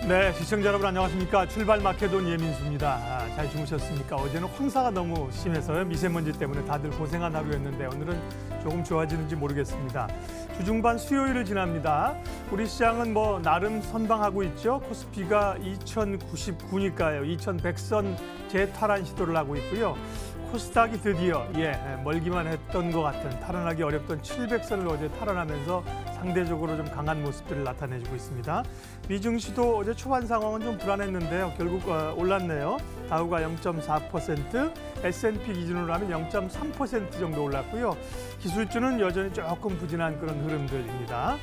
네, 시청자 여러분 안녕하십니까. 출발 마케돈 예민수입니다. 잘 주무셨습니까? 어제는 황사가 너무 심해서요. 미세먼지 때문에 다들 고생한 하루였는데 오늘은 조금 좋아지는지 모르겠습니다. 주중반 수요일을 지납니다. 우리 시장은 뭐 나름 선방하고 있죠. 코스피가 2099니까요. 2100선 재탈환 시도를 하고 있고요. 코스닥이 드디어 멀기만 했던 것 같은 탈환하기 어렵던 700선을 어제 탈환하면서 상대적으로 좀 강한 모습들을 나타내주고 있습니다. 미증시도 어제 초반 상황은 좀 불안했는데요. 결국 올랐네요. 다우가 0.4%, S&P 기준으로 하면 0.3% 정도 올랐고요. 기술주는 여전히 조금 부진한 그런 흐름들입니다.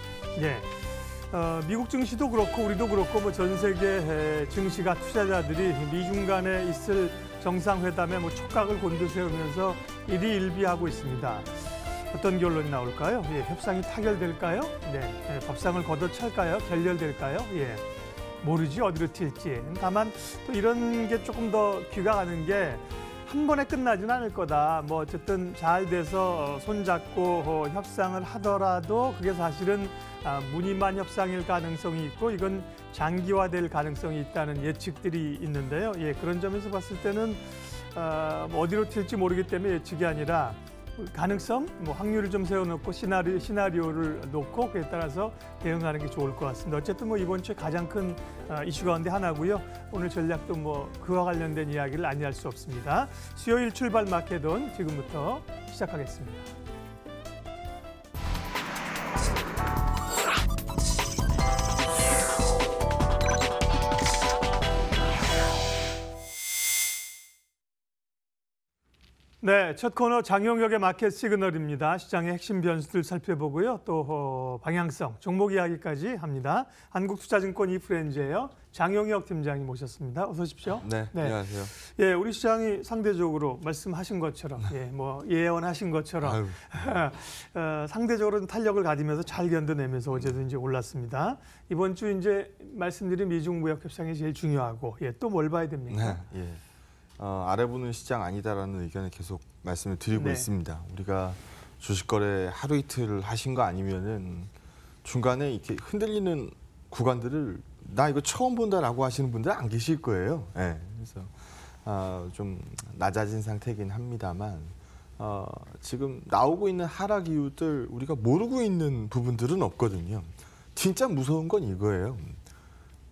미국 증시도 그렇고 우리도 그렇고 뭐 전 세계 증시가 투자자들이 미중 간에 있을 정상회담에 뭐 촉각을 곤두세우면서 일희일비하고 있습니다. 어떤 결론이 나올까요? 협상이 타결될까요? 밥상을 걷어찰까요? 결렬될까요? 모르지 어디로 튈지. 다만 또 이런 게 조금 더 귀가 가는 게 한 번에 끝나지는 않을 거다. 뭐 어쨌든 잘 돼서 손잡고 협상을 하더라도 그게 사실은 무늬만 협상일 가능성이 있고 이건 장기화될 가능성이 있다는 예측들이 있는데요. 그런 점에서 봤을 때는 어디로 튈지 모르기 때문에 예측이 아니라 가능성, 뭐 확률을 좀 세워놓고 시나리오를 놓고 그에 따라서 대응하는 게 좋을 것 같습니다. 어쨌든 뭐 이번 주에 가장 큰 이슈 가운데 하나고요. 오늘 전략도 뭐 그와 관련된 이야기를 아니할 수 없습니다. 수요일 출발 마케돈 지금부터 시작하겠습니다. 네, 첫 코너 장용혁의 마켓 시그널입니다. 시장의 핵심 변수들 살펴보고요. 또 방향성, 종목 이야기까지 합니다. 한국투자증권 이프렌즈예요. 장용혁 팀장님 모셨습니다. 어서 오십시오. 네, 안녕하세요. 우리 시장이 상대적으로 말씀하신 것처럼, 예언하신 것처럼 상대적으로 탄력을 가지면서 잘 견뎌내면서 어제도 이제 올랐습니다. 이번 주 이제 말씀드린 미중 무역 협상이 제일 중요하고, 또 뭘 봐야 됩니까? 아래 보는 시장 아니다라는 의견을 계속 말씀을 드리고 있습니다. 우리가 주식 거래 하루 이틀 하신 거 아니면은 중간에 이렇게 흔들리는 구간들을 나 이거 처음 본다라고 하시는 분들 안 계실 거예요. 그래서 좀 낮아진 상태이긴 합니다만 지금 나오고 있는 하락 이유들 우리가 모르고 있는 부분들은 없거든요. 진짜 무서운 건 이거예요.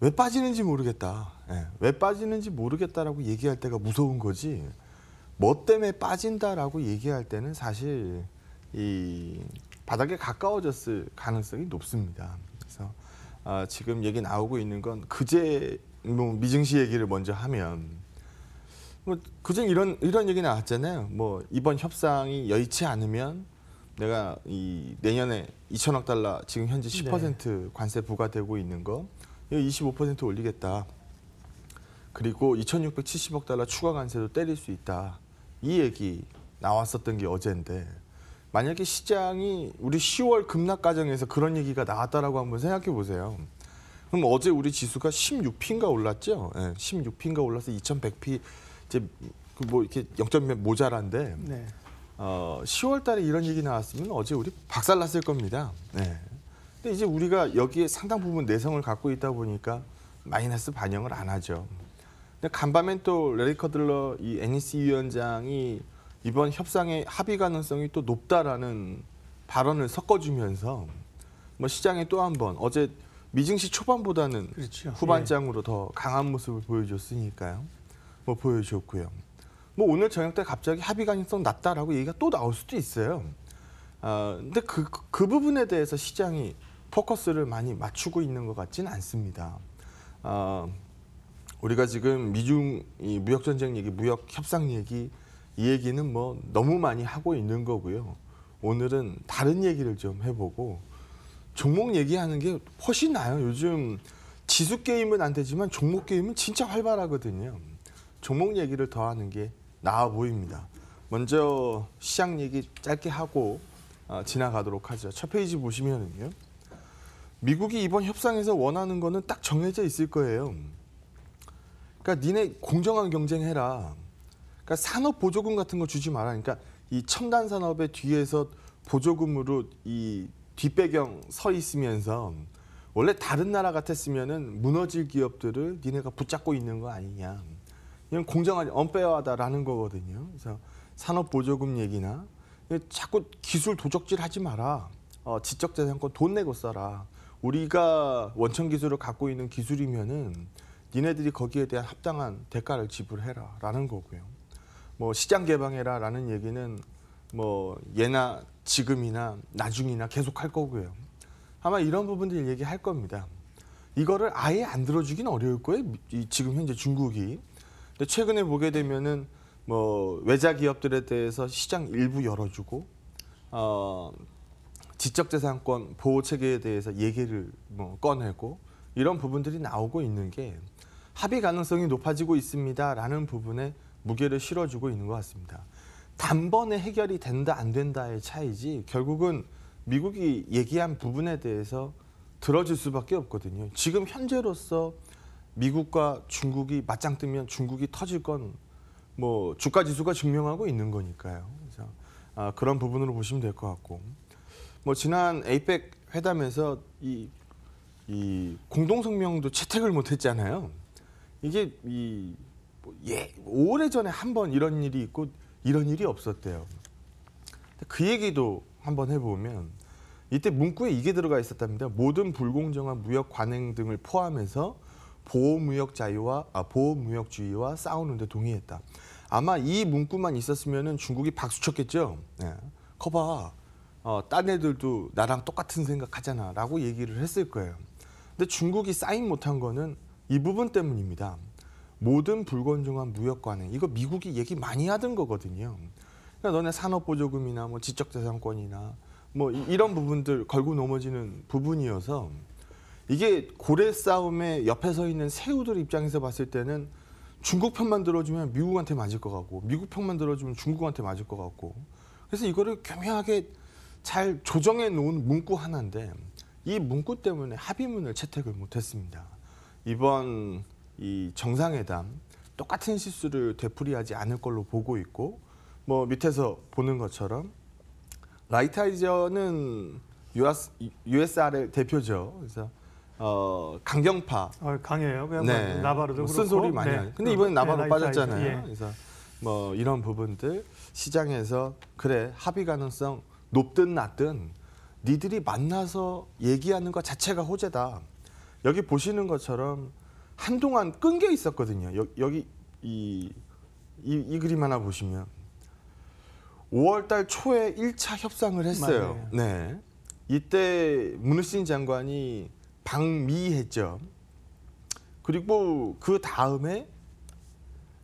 왜 빠지는지 모르겠다. 왜 빠지는지 모르겠다라고 얘기할 때가 무서운 거지. 뭐 때문에 빠진다라고 얘기할 때는 사실 이 바닥에 가까워졌을 가능성이 높습니다. 그래서 지금 얘기 나오고 있는 건 그제 뭐 미증시 얘기를 먼저 하면 뭐 그제 이런 얘기 나왔잖아요. 뭐 이번 협상이 여의치 않으면 내가 이 내년에 2천억 달러 지금 현재 10% 관세 부과되고 있는 거 25% 올리겠다. 그리고 2,670억 달러 추가 관세도 때릴 수 있다. 이 얘기 나왔었던 게 어제인데 만약에 시장이 우리 10월 급락 과정에서 그런 얘기가 나왔다라고 한번 생각해 보세요. 그럼 어제 우리 지수가 16피인가 올랐죠? 16피인가 올라서 2,100피 이제 뭐 이렇게 0.몇 모자란데 10월 달에 이런 얘기 나왔으면 어제 우리 박살났을 겁니다. 근데 이제 우리가 여기에 상당 부분 내성을 갖고 있다 보니까 마이너스 반영을 안 하죠. 근데 간밤엔 또 레리 커들러 이 NEC 위원장이 이번 협상의 합의 가능성이 또 높다라는 발언을 섞어주면서 뭐 시장에 또 한 번 어제 미증시 초반보다는 후반장으로 더 강한 모습을 보여줬으니까요. 뭐 보여줬고요. 뭐 오늘 저녁 때 갑자기 합의 가능성 낮다라고 얘기가 또 나올 수도 있어요. 근데 그 부분에 대해서 시장이 포커스를 많이 맞추고 있는 것 같지는 않습니다. 우리가 지금 미중 이 무역 전쟁 얘기, 무역 협상 얘기, 이 얘기는 뭐 너무 많이 하고 있는 거고요. 오늘은 다른 얘기를 좀 해보고 종목 얘기하는 게 훨씬 나아요. 요즘 지수 게임은 안 되지만 종목 게임은 진짜 활발하거든요. 종목 얘기를 더 하는 게 나아 보입니다. 먼저 시장 얘기 짧게 하고 지나가도록 하죠. 첫 페이지 보시면은요. 미국이 이번 협상에서 원하는 거는 딱 정해져 있을 거예요. 그러니까 니네 공정한 경쟁해라. 그러니까 산업 보조금 같은 거 주지 마라. 그러니까 이 첨단 산업의 뒤에서 보조금으로 이 뒷배경 서 있으면서 원래 다른 나라 같았으면은 무너질 기업들을 니네가 붙잡고 있는 거 아니냐. 이건 공정하지 언페어하다라는 거거든요. 그래서 산업보조금 얘기나 자꾸 기술 도적질 하지 마라. 지적재산권 돈 내고 써라. 우리가 원천 기술을 갖고 있는 기술이면은 니네들이 거기에 대한 합당한 대가를 지불해라라는 거고요. 뭐 시장 개방해라라는 얘기는 뭐 예나 지금이나 나중이나 계속 할 거고요. 아마 이런 부분들 얘기할 겁니다. 이거를 아예 안 들어주긴 어려울 거예요. 지금 현재 중국이. 근데 최근에 보게 되면은 뭐 외자 기업들에 대해서 시장 일부 열어주고 지적재산권 보호 체계에 대해서 얘기를 뭐 꺼내고 이런 부분들이 나오고 있는 게 합의 가능성이 높아지고 있습니다라는 부분에 무게를 실어주고 있는 것 같습니다. 단번에 해결이 된다 안 된다의 차이지 결국은 미국이 얘기한 부분에 대해서 들어줄 수밖에 없거든요. 지금 현재로서 미국과 중국이 맞짱 뜨면 중국이 터질 건 뭐 주가 지수가 증명하고 있는 거니까요. 그래서 그런 부분으로 보시면 될 것 같고, 뭐 지난 에이펙 회담에서 이 공동 성명도 채택을 못했잖아요. 이게 오래전에 한 번 이런 일이 있고 이런 일이 없었대요. 그 얘기도 한번 해보면 이때 문구에 이게 들어가 있었답니다. 모든 불공정한 무역 관행 등을 포함해서 보호무역 자유와 보호무역주의와 싸우는 데 동의했다. 아마 이 문구만 있었으면 중국이 박수 쳤겠죠. 네. 거봐, 딴 애들도 나랑 똑같은 생각하잖아 라고 얘기를 했을 거예요. 근데 중국이 사인 못한 거는 이 부분 때문입니다. 모든 불공정한 무역 관행, 이거 미국이 얘기 많이 하던 거거든요. 그러니까 너네 산업보조금이나 뭐 지적재산권이나 뭐 이런 부분들 걸고 넘어지는 부분이어서 이게 고래 싸움에 옆에 서 있는 새우들 입장에서 봤을 때는 중국 편만 들어주면 미국한테 맞을 것 같고 미국 편만 들어주면 중국한테 맞을 것 같고 그래서 이거를 교묘하게 잘 조정해 놓은 문구 하나인데 이 문구 때문에 합의문을 채택을 못했습니다. 이번 이 정상회담 똑같은 실수를 되풀이하지 않을 걸로 보고 있고 뭐 밑에서 보는 것처럼 라이트하이저는 USRL 대표죠. 그래서 강경파 강해요. 그냥 네. 나바로도 뭐 그렇고 쓴소리 많이 하죠. 근데 이번엔 나바로 네, 빠졌잖아요. 예. 그래서 뭐 이런 부분들 시장에서 그래 합의 가능성 높든 낮든 니들이 만나서 얘기하는 것 자체가 호재다. 여기 보시는 것처럼 한동안 끊겨 있었거든요. 여기 이 그림 하나 보시면 5월달 초에 1차 협상을 했어요. 맞아요. 네, 이때 문우신 장관이 방미했죠. 그리고 그 다음에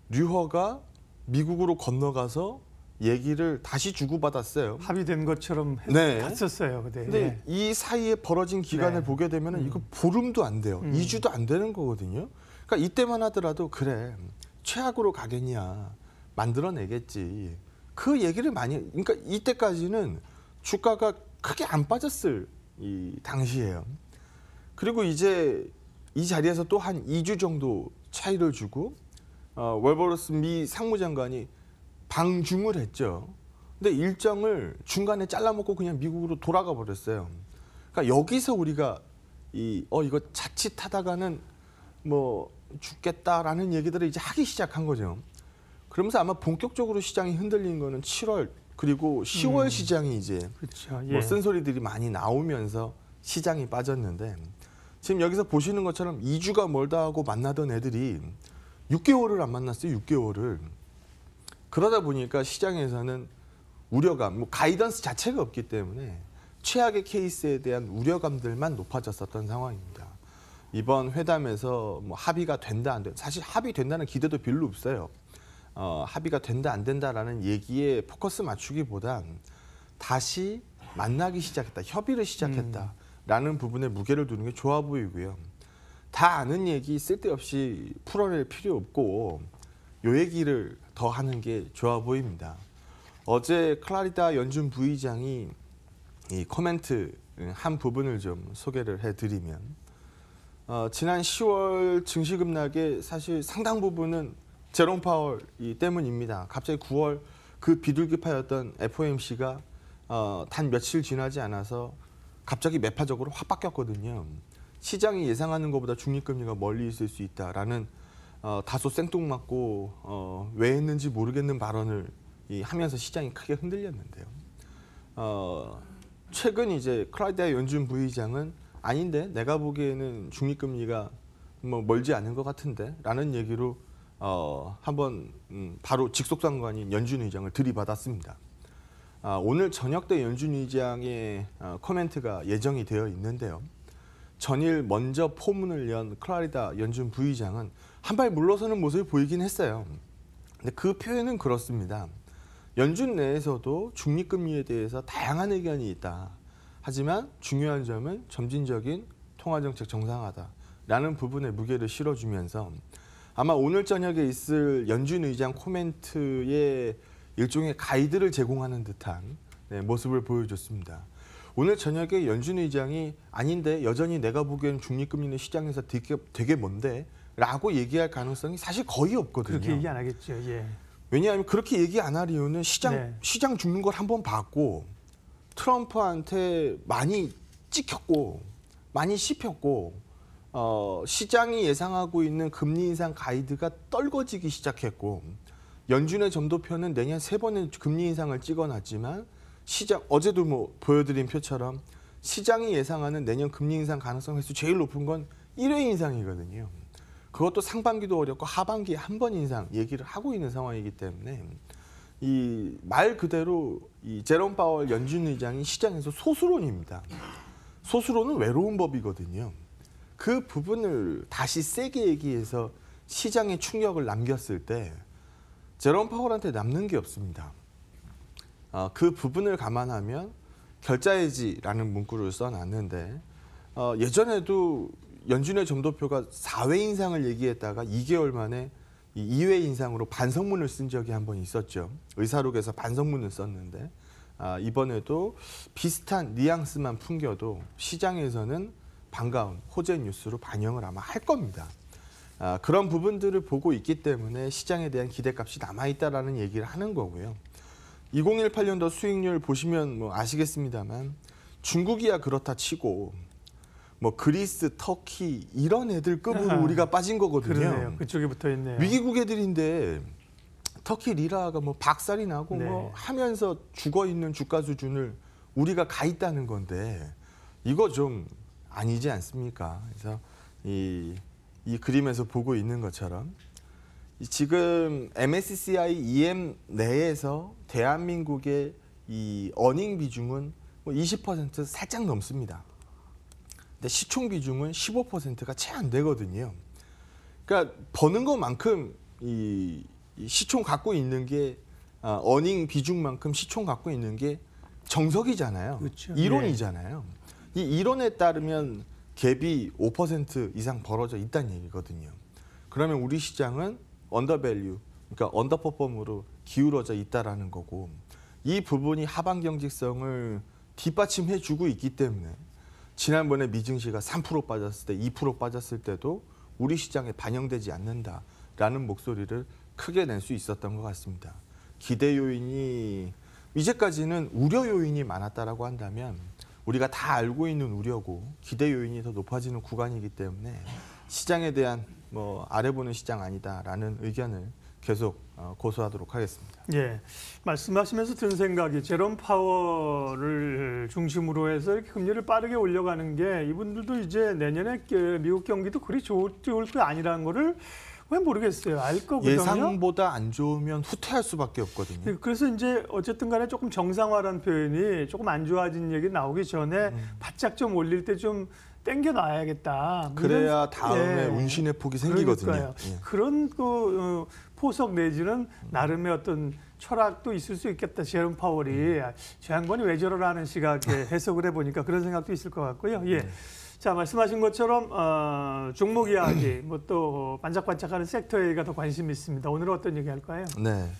류허가 미국으로 건너가서 얘기를 다시 주고받았어요. 합의된 것처럼 네. 했었어요. 근데 이 사이에 벌어진 기간을 네. 보게 되면 이거 보름도 안 돼요. 2주도 안 되는 거거든요. 그러니까 이때만 하더라도 그래 최악으로 가겠냐 만들어내겠지. 그 얘기를 많이. 그러니까 이때까지는 주가가 크게 안 빠졌을 이 당시예요. 그리고 이제 이 자리에서 또 한 2주 정도 차이를 주고 월버러스 미 상무장관이 방중을 했죠. 근데 일정을 중간에 잘라먹고 그냥 미국으로 돌아가 버렸어요. 그러니까 여기서 우리가 이거 자칫하다가는 뭐 죽겠다라는 얘기들을 이제 하기 시작한 거죠. 그러면서 아마 본격적으로 시장이 흔들린 거는 7월 그리고 10월 시장이 이제 그렇죠. 뭐 쓴소리들이 많이 나오면서 시장이 빠졌는데 지금 여기서 보시는 것처럼 2주가 멀다 하고 만나던 애들이 6개월을 안 만났어요. 6개월을. 그러다 보니까 시장에서는 우려감, 뭐 가이던스 자체가 없기 때문에 최악의 케이스에 대한 우려감들만 높아졌었던 상황입니다. 이번 회담에서 뭐 합의가 된다 안 된다. 사실 합의된다는 기대도 별로 없어요. 합의가 된다 안 된다라는 얘기에 포커스 맞추기보단 다시 만나기 시작했다, 협의를 시작했다라는 부분에 무게를 두는 게 좋아 보이고요. 다 아는 얘기 쓸데없이 풀어낼 필요 없고 요 얘기를 더 하는 게 좋아 보입니다. 어제 클라리다 연준 부의장이 이 코멘트 한 부분을 좀 소개를 해드리면 지난 10월 증시 급락의 사실 상당 부분은 제롬 파월 때문입니다. 갑자기 9월 그 비둘기파였던 FOMC가 단 며칠 지나지 않아서 갑자기 매파적으로 확 바뀌었거든요. 시장이 예상하는 것보다 중립금리가 멀리 있을 수 있다라는 다소 생뚱맞고 왜 했는지 모르겠는 발언을 하면서 시장이 크게 흔들렸는데요. 최근 이제 클라우디아 연준 부의장은 아닌데 내가 보기에는 중립금리가 뭐 멀지 않은 것 같은데라는 얘기로 한번 바로 직속상관인 연준 의장을 들이받았습니다. 오늘 저녁 때 연준 의장의 코멘트가 예정이 되어 있는데요. 전일 먼저 포문을 연 클라리다 연준 부의장은 한 발 물러서는 모습을 보이긴 했어요. 근데 그 표현은 그렇습니다. 연준 내에서도 중립금리에 대해서 다양한 의견이 있다. 하지만 중요한 점은 점진적인 통화정책 정상화다라는 부분에 무게를 실어주면서 아마 오늘 저녁에 있을 연준 의장 코멘트에 일종의 가이드를 제공하는 듯한 모습을 보여줬습니다. 오늘 저녁에 연준 의장이 아닌데 여전히 내가 보기엔 중립금리는 시장에서 되게 먼데 라고 얘기할 가능성이 사실 거의 없거든요. 그렇게 얘기 안 하겠죠. 예. 왜냐하면 그렇게 얘기 안 할 이유는 시장 죽는 걸 한번 봤고 트럼프한테 많이 찍혔고 많이 씹혔고 시장이 예상하고 있는 금리 인상 가이드가 떨궈지기 시작했고 연준의 점도표는 내년 3번의 금리 인상을 찍어놨지만 시장 어제도 뭐 보여드린 표처럼 시장이 예상하는 내년 금리 인상 가능성 횟수 제일 높은 건 1회 인상이거든요. 그것도 상반기도 어렵고 하반기에 한 번 인상 얘기를 하고 있는 상황이기 때문에 이 말 그대로 이 제롬 파월 연준 의장이 시장에서 소수론입니다. 소수론은 외로운 법이거든요. 그 부분을 다시 세게 얘기해서 시장에 충격을 남겼을 때 제롬 파월한테 남는 게 없습니다. 그 부분을 감안하면 결자해지라는 문구를 써놨는데 예전에도 연준의 점도표가 4회 인상을 얘기했다가 2개월 만에 2회 인상으로 반성문을 쓴 적이 한 번 있었죠. 의사록에서 반성문을 썼는데 이번에도 비슷한 뉘앙스만 풍겨도 시장에서는 반가운 호재 뉴스로 반영을 아마 할 겁니다. 그런 부분들을 보고 있기 때문에 시장에 대한 기대값이 남아있다라는 얘기를 하는 거고요. 2018년도 수익률 보시면 뭐 아시겠습니다만 중국이야 그렇다 치고 뭐 그리스, 터키 이런 애들 급으로 우리가 빠진 거거든요. 그러네요. 그쪽에 붙어 있네요. 위기국 애들인데 터키 리라가 뭐 박살이 나고 네. 뭐 하면서 죽어 있는 주가 수준을 우리가 가 있다는 건데 이거 좀 아니지 않습니까? 그래서 이 그림에서 보고 있는 것처럼 지금 MSCI EM 내에서 대한민국의 이 어닝 비중은 뭐 20% 살짝 넘습니다. 근데 시총 비중은 15%가 채 안 되거든요. 그러니까 버는 것만큼 이 시총 갖고 있는 게 어닝 비중만큼 시총 갖고 있는 게 정석이잖아요. 그렇죠. 이론이잖아요. 이 이론에 따르면 갭이 5% 이상 벌어져 있다는 얘기거든요. 그러면 우리 시장은 언더밸류, 그러니까 언더퍼폼으로 기울어져 있다라는 거고 이 부분이 하반 경직성을 뒷받침해 주고 있기 때문에 지난번에 미증시가 3% 빠졌을 때 2% 빠졌을 때도 우리 시장에 반영되지 않는다라는 목소리를 크게 낼 수 있었던 것 같습니다. 기대 요인이 이제까지는 우려 요인이 많았다라고 한다면 우리가 다 알고 있는 우려고 기대 요인이 더 높아지는 구간이기 때문에 시장에 대한 뭐 아래 보는 시장 아니다라는 의견을 계속 고수하도록 하겠습니다. 예, 말씀하시면서 든 생각이 제롬 파월을 중심으로 해서 이렇게 금리를 빠르게 올려가는 게 이분들도 이제 내년에 미국 경기도 그리 좋을 게 아니라는 거를 왜 모르겠어요. 알 거거든요. 예상보다 안 좋으면 후퇴할 수밖에 없거든요. 그래서 이제 어쨌든 간에 조금 정상화라는 표현이 조금 안 좋아진 얘기 나오기 전에 바짝 좀 올릴 때 좀 땡겨 놔야겠다. 그래야 다음에 운신의 폭이 생기거든요. 예. 그런 그 포석 내지는 나름의 어떤 철학도 있을 수 있겠다. 제롬 파월이 저 양반이 왜 저러라는 시각에 해석을 해보니까 그런 생각도 있을 것 같고요. 예. 자, 말씀하신 것처럼 종목 이야기, 뭐 또 반짝반짝하는 섹터 얘기가 더 관심이 있습니다. 오늘은 어떤 얘기 할까요? 네.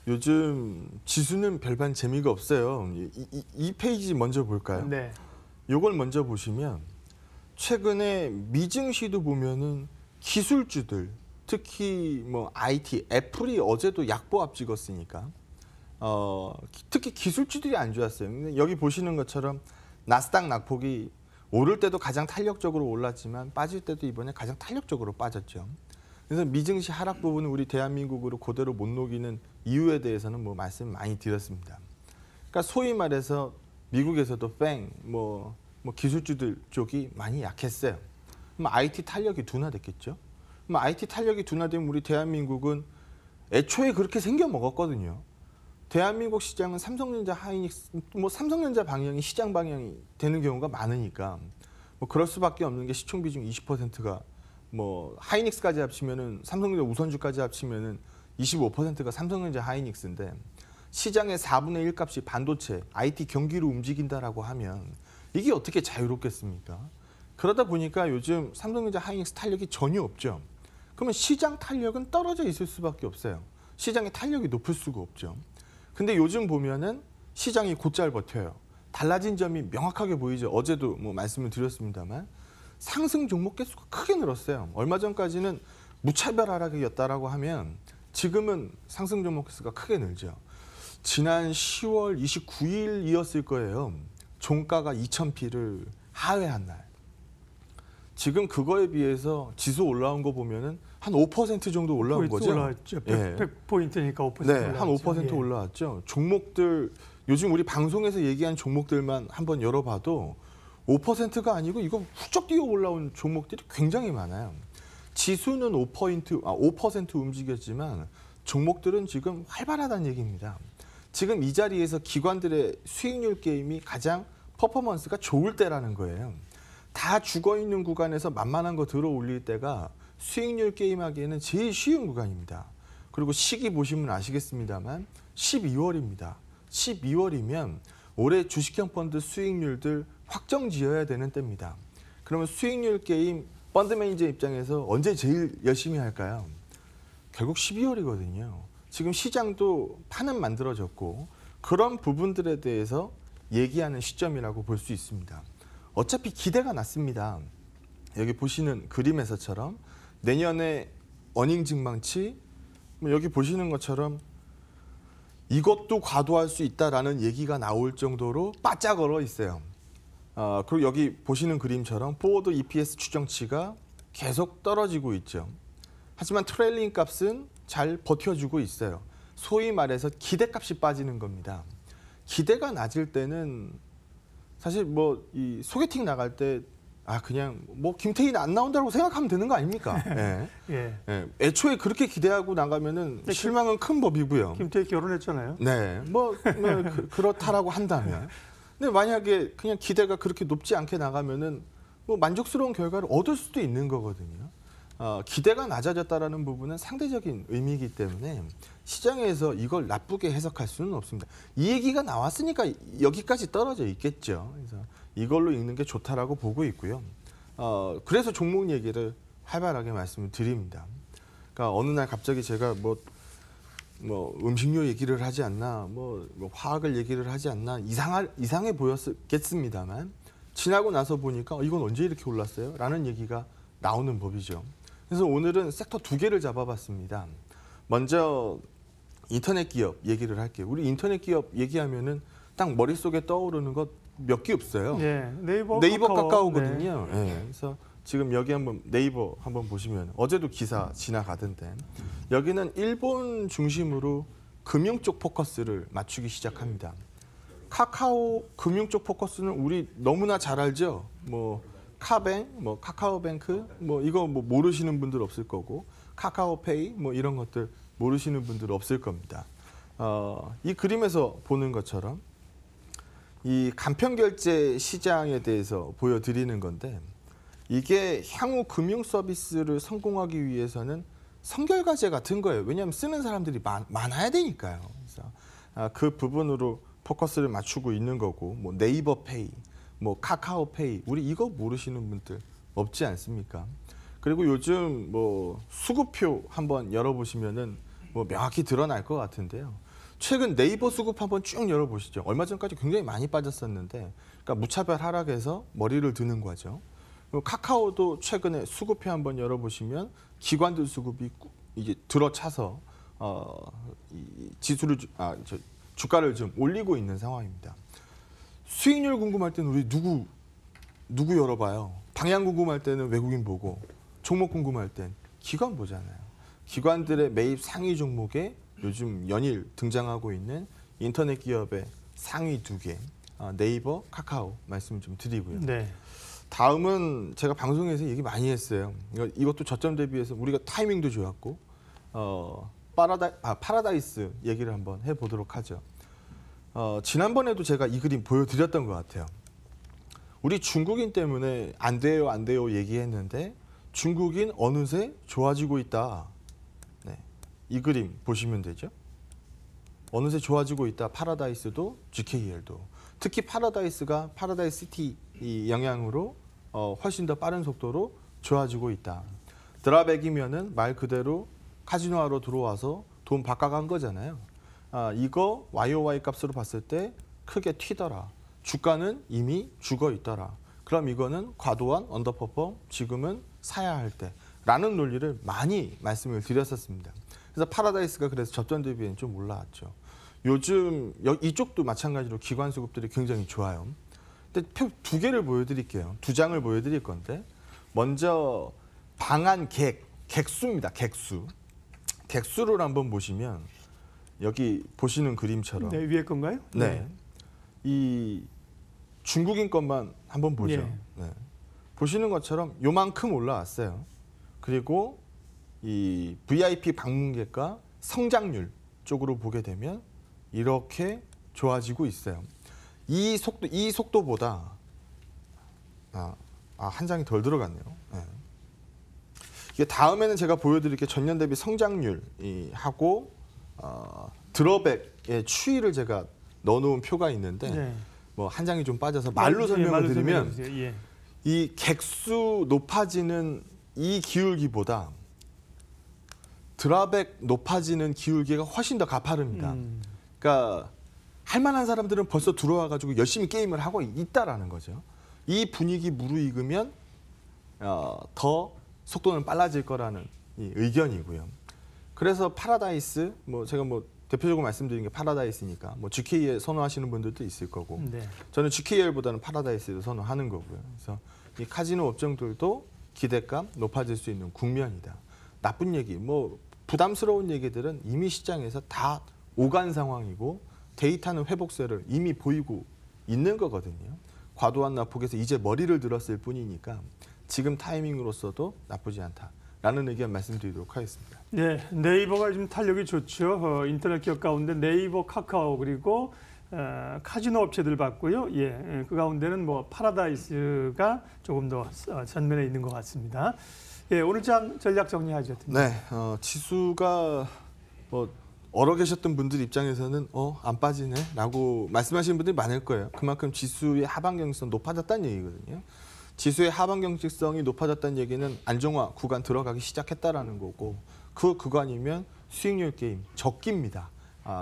요즘 지수는 별반 재미가 없어요. 이 페이지 먼저 볼까요? 네. 요걸 먼저 보시면 최근에 미증시도 보면은 기술주들, 특히 뭐 IT, 애플이 어제도 약보합 찍었으니까 특히 기술주들이 안 좋았어요. 근데 여기 보시는 것처럼 나스닥 낙폭이 오를 때도 가장 탄력적으로 올랐지만 빠질 때도 이번에 가장 탄력적으로 빠졌죠. 그래서 미증시 하락 부분을 우리 대한민국으로 그대로 못 녹이는 이유에 대해서는 뭐 말씀 많이 드렸습니다. 그러니까 소위 말해서 미국에서도 뭐 기술주들 쪽이 많이 약했어요. 그럼 IT 탄력이 둔화됐겠죠. 그럼 IT 탄력이 둔화되면 우리 대한민국은 애초에 그렇게 생겨 먹었거든요. 대한민국 시장은 삼성전자, 하이닉스, 뭐 삼성전자 방향이 시장 방향이 되는 경우가 많으니까 뭐 그럴 수밖에 없는 게 시총 비중 20%가 뭐 하이닉스까지 합치면은 삼성전자 우선주까지 합치면은 25%가 삼성전자 하이닉스인데 시장의 4분의 1 값이 반도체, IT 경기로 움직인다라고 하면 이게 어떻게 자유롭겠습니까? 그러다 보니까 요즘 삼성전자 하이닉스 탄력이 전혀 없죠. 그러면 시장 탄력은 떨어져 있을 수밖에 없어요. 시장의 탄력이 높을 수가 없죠. 근데 요즘 보면은 시장이 곧잘 버텨요. 달라진 점이 명확하게 보이죠. 어제도 뭐 말씀을 드렸습니다만 상승 종목 개수가 크게 늘었어요. 얼마 전까지는 무차별 하락이었다라고 하면 지금은 상승 종목 개수가 크게 늘죠. 지난 10월 29일이었을 거예요. 종가가 2,000피를 하회한 날. 지금 그거에 비해서 지수 올라온 거 보면은 한 5% 정도 올라온 거죠. 올라왔죠. 100포인트니까 5% 네, 올라왔죠. 한 5% 예. 올라왔죠. 종목들 요즘 우리 방송에서 얘기한 종목들만 한번 열어봐도 5%가 아니고 이거 훌쩍 뛰어 올라온 종목들이 굉장히 많아요. 지수는 5% 움직였지만 종목들은 지금 활발하다는 얘기입니다. 지금 이 자리에서 기관들의 수익률 게임이 가장 퍼포먼스가 좋을 때라는 거예요. 다 죽어있는 구간에서 만만한 거 들어 올릴 때가 수익률 게임하기에는 제일 쉬운 구간입니다. 그리고 시기 보시면 아시겠습니다만 12월입니다. 12월이면 올해 주식형 펀드 수익률들 확정 지어야 되는 때입니다. 그러면 수익률 게임 펀드 매니저 입장에서 언제 제일 열심히 할까요? 결국 12월이거든요. 지금 시장도 판은 만들어졌고 그런 부분들에 대해서 얘기하는 시점이라고 볼 수 있습니다. 어차피 기대가 낮습니다. 여기 보시는 그림에서처럼 내년에 어닝 증망치 여기 보시는 것처럼 이것도 과도할 수 있다라는 얘기가 나올 정도로 바짝 얼어 있어요. 그리고 여기 보시는 그림처럼 포워드 EPS 추정치가 계속 떨어지고 있죠. 하지만 트레일링 값은 잘 버텨주고 있어요. 소위 말해서 기대값이 빠지는 겁니다. 기대가 낮을 때는 사실 뭐 이 소개팅 나갈 때 그냥 뭐 김태희는 안 나온다고 생각하면 되는 거 아닙니까? 예. 예. 애초에 그렇게 기대하고 나가면은 실망은 큰 법이고요. 김태희 결혼했잖아요. 네, 그렇다라고 한다면. 근데 만약에 그냥 기대가 그렇게 높지 않게 나가면은 뭐 만족스러운 결과를 얻을 수도 있는 거거든요. 기대가 낮아졌다라는 부분은 상대적인 의미이기 때문에 시장에서 이걸 나쁘게 해석할 수는 없습니다. 이 얘기가 나왔으니까 여기까지 떨어져 있겠죠. 그래서 이걸로 읽는 게 좋다라고 보고 있고요. 그래서 종목 얘기를 활발하게 말씀을 드립니다. 그러니까 어느 날 갑자기 제가 뭐 음식료 얘기를 하지 않나, 뭐 화학을 얘기를 하지 않나 이상해 보였겠습니다만 지나고 나서 보니까 이건 언제 이렇게 올랐어요? 라는 얘기가 나오는 법이죠. 그래서 오늘은 섹터 2개를 잡아봤습니다. 먼저 인터넷 기업 얘기를 할게요. 우리 인터넷 기업 얘기하면은 딱 머릿속에 떠오르는 것 몇 개 없어요. 예, 네이버 카카오거든요. 네. 네. 그래서 지금 여기 한번 네이버 한번 보시면 어제도 기사 지나가던데 여기는 일본 중심으로 금융 쪽 포커스를 맞추기 시작합니다. 카카오 금융 쪽 포커스는 우리 너무나 잘 알죠. 뭐 카뱅, 뭐 카카오뱅크, 뭐 이거 뭐 모르시는 분들 없을 거고 카카오페이 뭐 이런 것들 모르시는 분들 없을 겁니다. 이 그림에서 보는 것처럼 이 간편결제 시장에 대해서 보여드리는 건데 이게 향후 금융 서비스를 성공하기 위해서는 선결과제 같은 거예요. 왜냐하면 쓰는 사람들이 많아야 되니까요. 그래서 그 부분으로 포커스를 맞추고 있는 거고 뭐 네이버 페이, 뭐 카카오페이 우리 이거 모르시는 분들 없지 않습니까? 그리고 요즘 뭐 수급표 한번 열어보시면은 뭐 명확히 드러날 것 같은데요. 최근 네이버 수급 한번 쭉 열어보시죠. 얼마 전까지 굉장히 많이 빠졌었는데, 그러니까 무차별 하락에서 머리를 드는 거죠. 그리고 카카오도 최근에 수급표 한번 열어보시면 기관들 수급이 이제 들어차서 이 지수를 주가를 좀 올리고 있는 상황입니다. 수익률 궁금할 때는 우리 누구 누구 열어봐요. 방향 궁금할 때는 외국인 보고 종목 궁금할 땐 기관 보잖아요. 기관들의 매입 상위 종목에 요즘 연일 등장하고 있는 인터넷 기업의 상위 2개, 네이버, 카카오 말씀 좀 드리고요. 네. 다음은 제가 방송에서 얘기 많이 했어요. 이것도 저점 대비해서 우리가 타이밍도 좋았고 파라다이스 얘기를 한번 해보도록 하죠. 지난번에도 제가 이 그림 보여드렸던 것 같아요. 우리 중국인 때문에 안 돼요, 안 돼요 얘기했는데 중국인 어느새 좋아지고 있다. 네, 이 그림 보시면 되죠. 어느새 좋아지고 있다. 파라다이스도 GKL도. 특히 파라다이스가 파라다이스 시티 이 영향으로 훨씬 더 빠른 속도로 좋아지고 있다. 드랍액이면은 말 그대로 카지노하러 들어와서 돈 바꿔간 거잖아요. 이거 YOY 값으로 봤을 때 크게 튀더라. 주가는 이미 죽어 있더라. 그럼 이거는 과도한 언더퍼폼, 지금은 사야 할 때라는 논리를 많이 말씀을 드렸었습니다. 그래서 파라다이스가 그래서 접전 대비엔 좀 올라왔죠. 요즘 이쪽도 마찬가지로 기관 수급들이 굉장히 좋아요. 근데 표 2개를 보여드릴게요. 2장을 보여드릴 건데 먼저 방한 객수입니다. 객수를 한번 보시면 여기 보시는 그림처럼 네, 위에 건가요? 네. 이 중국인 것만 한번 보죠. 예. 네. 보시는 것처럼 요만큼 올라왔어요. 그리고 이 VIP 방문객과 성장률 쪽으로 보게 되면 이렇게 좋아지고 있어요. 이 속도보다 한 장이 덜 들어갔네요. 네. 이게 다음에는 제가 보여드릴 게 전년 대비 성장률 하고 드롭백의 추이를 제가 넣어놓은 표가 있는데 네. 뭐 한 장이 좀 빠져서 말로 설명을 드리면 예. 이 객수 높아지는 이 기울기보다 드랍백 높아지는 기울기가 훨씬 더 가파릅니다. 그러니까 할 만한 사람들은 벌써 들어와 가지고 열심히 게임을 하고 있다라는 거죠. 이 분위기 무르익으면 더 속도는 빨라질 거라는 이 의견이고요. 그래서 파라다이스 제가 대표적으로 말씀드린 게 파라다이스니까 GKL 선호하시는 분들도 있을 거고 네. 저는 GKL보다는 파라다이스를 선호하는 거고요. 그래서 이 카지노 업종들도 기대감 높아질 수 있는 국면이다. 나쁜 얘기, 부담스러운 얘기들은 이미 시장에서 다 오간 상황이고 데이터는 회복세를 이미 보이고 있는 거거든요. 과도한 낙폭에서 이제 머리를 들었을 뿐이니까 지금 타이밍으로서도 나쁘지 않다라는 의견 말씀드리도록 하겠습니다. 네, 네이버가 지금 탄력이 좋죠. 인터넷 기업 가운데 네이버, 카카오 그리고 카지노 업체들 봤고요. 예, 그 가운데는 파라다이스가 조금 더 전면에 있는 것 같습니다. 예, 오늘 장 전략 정리하죠. 네, 지수가 얼어 계셨던 분들 입장에서는 안 빠지네라고 말씀하시는 분들이 많을 거예요. 그만큼 지수의 하방 경직성 높아졌다는 얘기거든요. 지수의 하방 경직성이 높아졌다는 얘기는 안정화 구간 들어가기 시작했다라는 거고 그 구간이면 수익률 게임 적기입니다.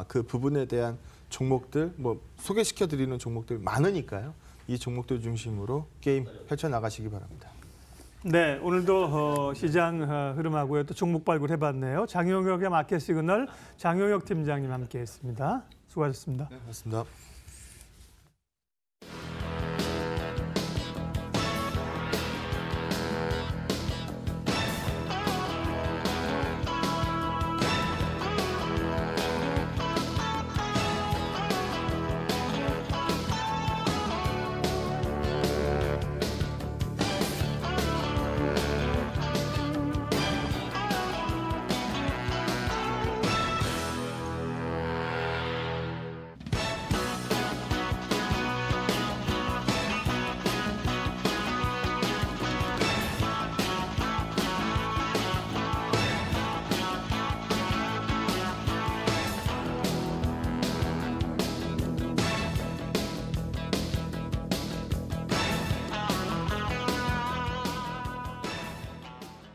그 부분에 대한 종목들 소개시켜 드리는 종목들 많으니까요. 이 종목들 중심으로 게임 펼쳐 나가시기 바랍니다. 네, 오늘도 시장 흐름하고요. 또 종목 발굴해봤네요. 장용혁의 마켓 시그널 장용혁 팀장님 함께했습니다. 수고하셨습니다. 네, 고맙습니다.